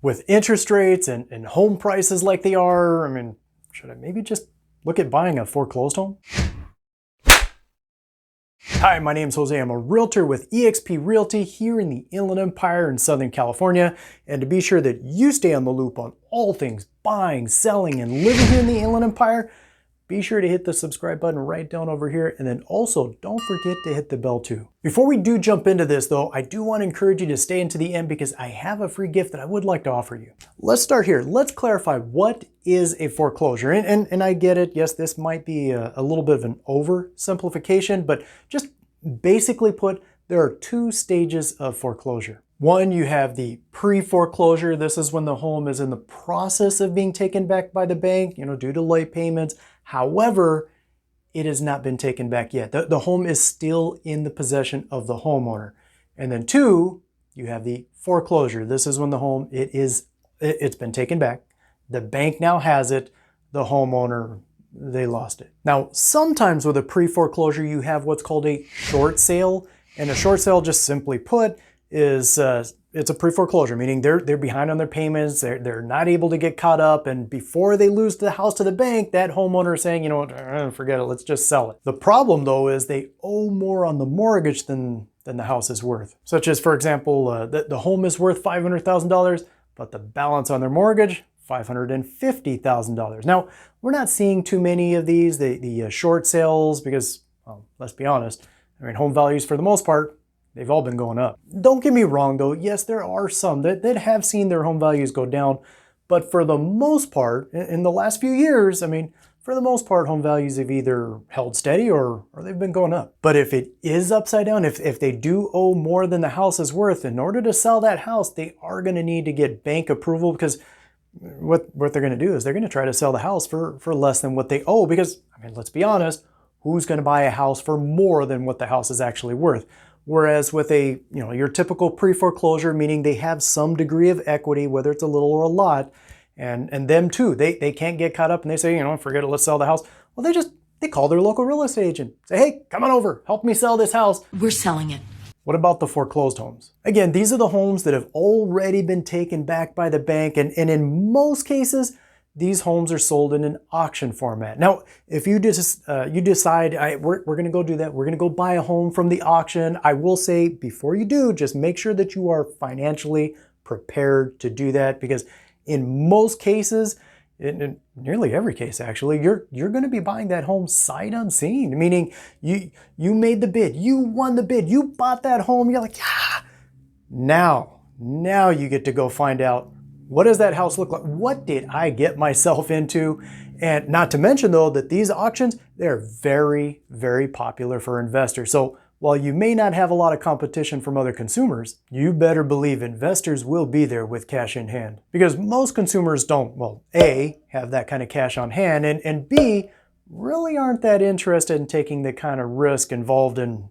With interest rates and home prices like they are, I mean, should I maybe just look at buying a foreclosed home? Hi, my name is Jose. I'm a realtor with eXp Realty here in the Inland Empire in Southern California. And to be sure that you stay on the loop on all things buying, selling, and living here in the Inland Empire, be sure to hit the subscribe button right down over here, and then also don't forget to hit the bell too. Before we do jump into this though, I do want to encourage you to stay into the end because I have a free gift that I would like to offer you. Let's start here. Let's clarify what is a foreclosure. And I get it, yes, this might be a little bit of an oversimplification, but just basically put, there are two stages of foreclosure. One, you have the pre-foreclosure. This is when the home is in the process of being taken back by the bank, due to late payments. However, it has not been taken back yet. The home is still in the possession of the homeowner. And then two, you have the foreclosure. This is when the home, it's been taken back. The bank now has it. The homeowner, they lost it. Now, sometimes with a pre-foreclosure, you have what's called a short sale. And a short sale, just simply put, is it's a pre-foreclosure, meaning they're behind on their payments, they're not able to get caught up, and before they lose the house to the bank, that homeowner is saying, forget it, let's just sell it. The problem though is they owe more on the mortgage than the house is worth. Such as, for example, the home is worth $500,000, but the balance on their mortgage, $550,000. Now, we're not seeing too many of these, the short sales, because, well, let's be honest, home values for the most part, they've all been going up. Don't get me wrong though, yes, there are some that have seen their home values go down, but for the most part, in the last few years, for the most part, home values have either held steady or they've been going up. But if it is upside down, if they do owe more than the house is worth, in order to sell that house, they are gonna need to get bank approval, because what they're gonna do is they're gonna try to sell the house for less than what they owe, because, let's be honest, who's gonna buy a house for more than what the house is actually worth? Whereas with a, your typical pre-foreclosure, meaning they have some degree of equity, whether it's a little or a lot, and them too, they can't get caught up and they say, forget it, let's sell the house. Well, they call their local real estate agent, say, hey, come on over, help me sell this house. We're selling it. What about the foreclosed homes? Again, these are the homes that have already been taken back by the bank, and in most cases, these homes are sold in an auction format. Now, if you decide, we're going to go do that, we're going to go buy a home from the auction, I will say before you do, just make sure that you are financially prepared to do that, because in most cases, in nearly every case actually, you're going to be buying that home sight unseen, meaning you made the bid, you won the bid, you bought that home, you're like, yeah. Now you get to go find out, what does that house look like? What did I get myself into? And not to mention though, that these auctions, they're very, very popular for investors. So while you may not have a lot of competition from other consumers, you better believe investors will be there with cash in hand. Because most consumers don't, well, A, have that kind of cash on hand, and B, really aren't that interested in taking the kind of risk involved in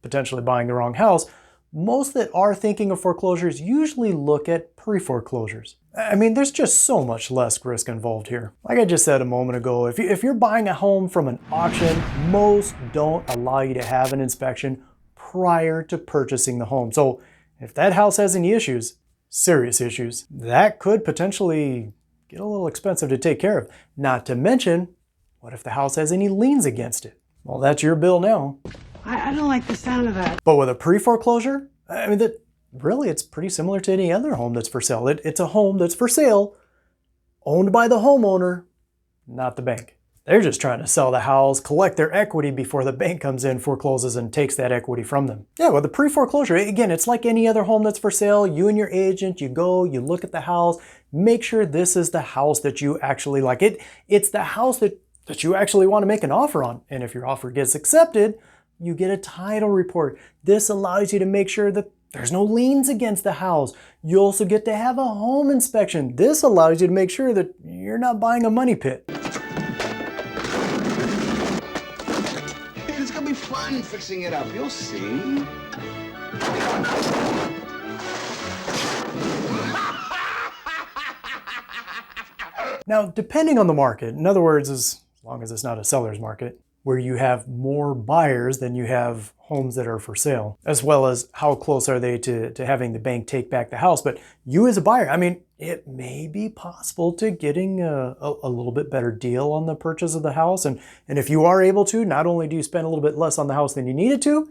potentially buying the wrong house. Most that are thinking of foreclosures usually look at pre-foreclosures. There's just so much less risk involved here. Like I just said a moment ago, if you're buying a home from an auction, most don't allow you to have an inspection prior to purchasing the home. So if that house has any issues, serious issues, that could potentially get a little expensive to take care of. Not to mention, what if the house has any liens against it? Well, that's your bill now. I don't like the sound of that. But with a pre-foreclosure, really it's pretty similar to any other home that's for sale. It's a home that's for sale, owned by the homeowner, not the bank. They're just trying to sell the house, collect their equity before the bank comes in, forecloses, and takes that equity from them. Yeah, with the pre-foreclosure, again, it's like any other home that's for sale. You and your agent, you go, you look at the house, make sure this is the house that you actually like. It's the house that you actually want to make an offer on. And if your offer gets accepted, you get a title report. This allows you to make sure that there's no liens against the house. You also get to have a home inspection. This allows you to make sure that you're not buying a money pit. It's gonna be fun fixing it up, you'll see. Now, depending on the market, in other words, as long as it's not a seller's market, where you have more buyers than you have homes that are for sale, as well as how close are they to having the bank take back the house. But you as a buyer, I mean, it may be possible to getting a little bit better deal on the purchase of the house. And if you are able to, not only do you spend a little bit less on the house than you needed to,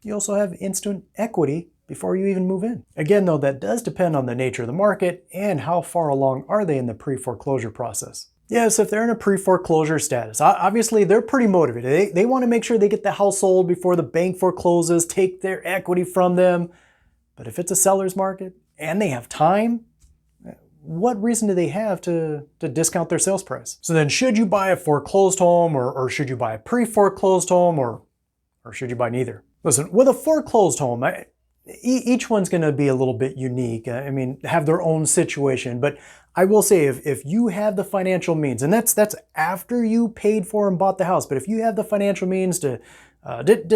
you also have instant equity before you even move in. Again, though, that does depend on the nature of the market and how far along are they in the pre-foreclosure process. Yes, if they're in a pre-foreclosure status, obviously they're pretty motivated. They want to make sure they get the house sold before the bank forecloses, take their equity from them. But if it's a seller's market and they have time, what reason do they have to discount their sales price? So then should you buy a foreclosed home or should you buy a pre-foreclosed home or should you buy neither? Listen, with a foreclosed home, each one's going to be a little bit unique. I mean, have their own situation. But I will say, if you have the financial means, and that's after you paid for and bought the house, but if you have the financial means to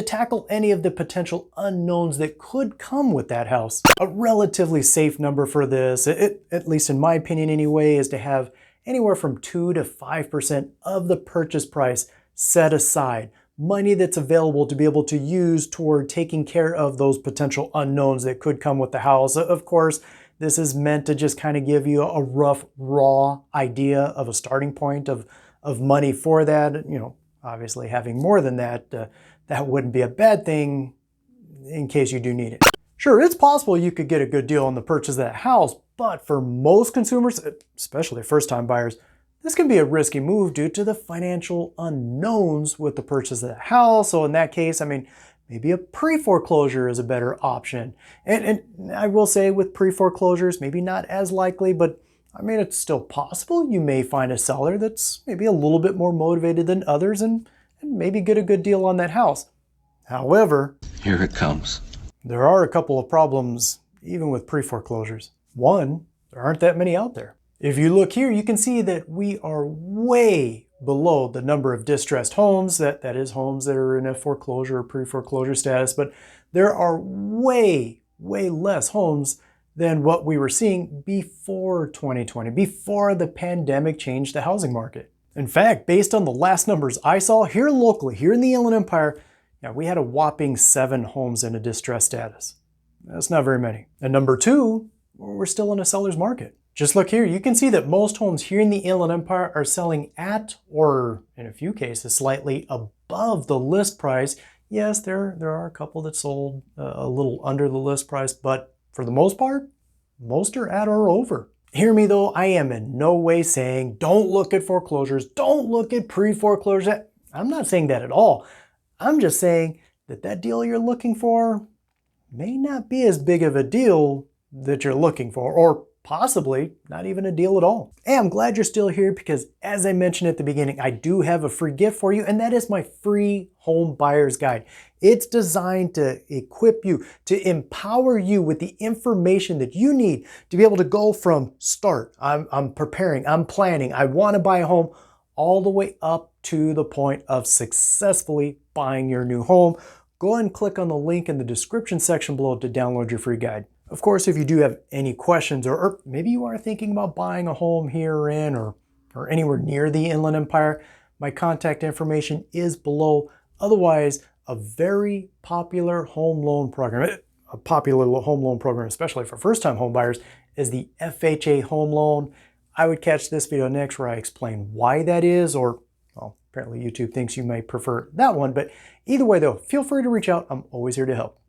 tackle any of the potential unknowns that could come with that house, a relatively safe number for this, at least in my opinion anyway, is to have anywhere from 2 to 5% of the purchase price set aside. Money that's available to be able to use toward taking care of those potential unknowns that could come with the house. Of course, this is meant to just kind of give you a rough, raw idea of a starting point of money for that. You know, obviously having more than that, that wouldn't be a bad thing in case you do need it. Sure, it's possible you could get a good deal on the purchase of that house, but for most consumers, especially first-time buyers, this can be a risky move due to the financial unknowns with the purchase of the house. So in that case, I mean, maybe a pre-foreclosure is a better option. And I will say with pre-foreclosures, maybe not as likely, but I mean, it's still possible. You may find a seller that's maybe a little bit more motivated than others and maybe get a good deal on that house. However, Here it comes. there are a couple of problems even with pre-foreclosures. One, there aren't that many out there. If you look here, you can see that we are way below the number of distressed homes, that is homes that are in a foreclosure or pre-foreclosure status, but there are way less homes than what we were seeing before 2020, before the pandemic changed the housing market. In fact, based on the last numbers I saw here locally, here in the Inland Empire, we had a whopping 7 homes in a distressed status. That's not very many. And number 2, we're still in a seller's market. Just look here, you can see that most homes here in the Inland Empire are selling at, or in a few cases, slightly above the list price. Yes, there are a couple that sold a little under the list price, but for the most part, most are at or over. Hear me though, I am in no way saying don't look at foreclosures, don't look at pre-foreclosure. I'm not saying that at all. I'm just saying that deal you're looking for may not be as big of a deal that you're looking for, or possibly not even a deal at all. Hey, I'm glad you're still here because as I mentioned at the beginning, I do have a free gift for you, and that is my free home buyer's guide. It's designed to equip you, to empower you with the information that you need to be able to go from start, I'm preparing, I'm planning, I want to buy a home, all the way up to the point of successfully buying your new home. Go ahead and click on the link in the description section below to download your free guide. Of course, if you do have any questions, or maybe you are thinking about buying a home here in or anywhere near the Inland Empire, my contact information is below. Otherwise, a very popular home loan program, especially for first-time home buyers, is the FHA home loan. I would catch this video next where I explain why that is, or well, apparently YouTube thinks you may prefer that one. But either way though, feel free to reach out. I'm always here to help.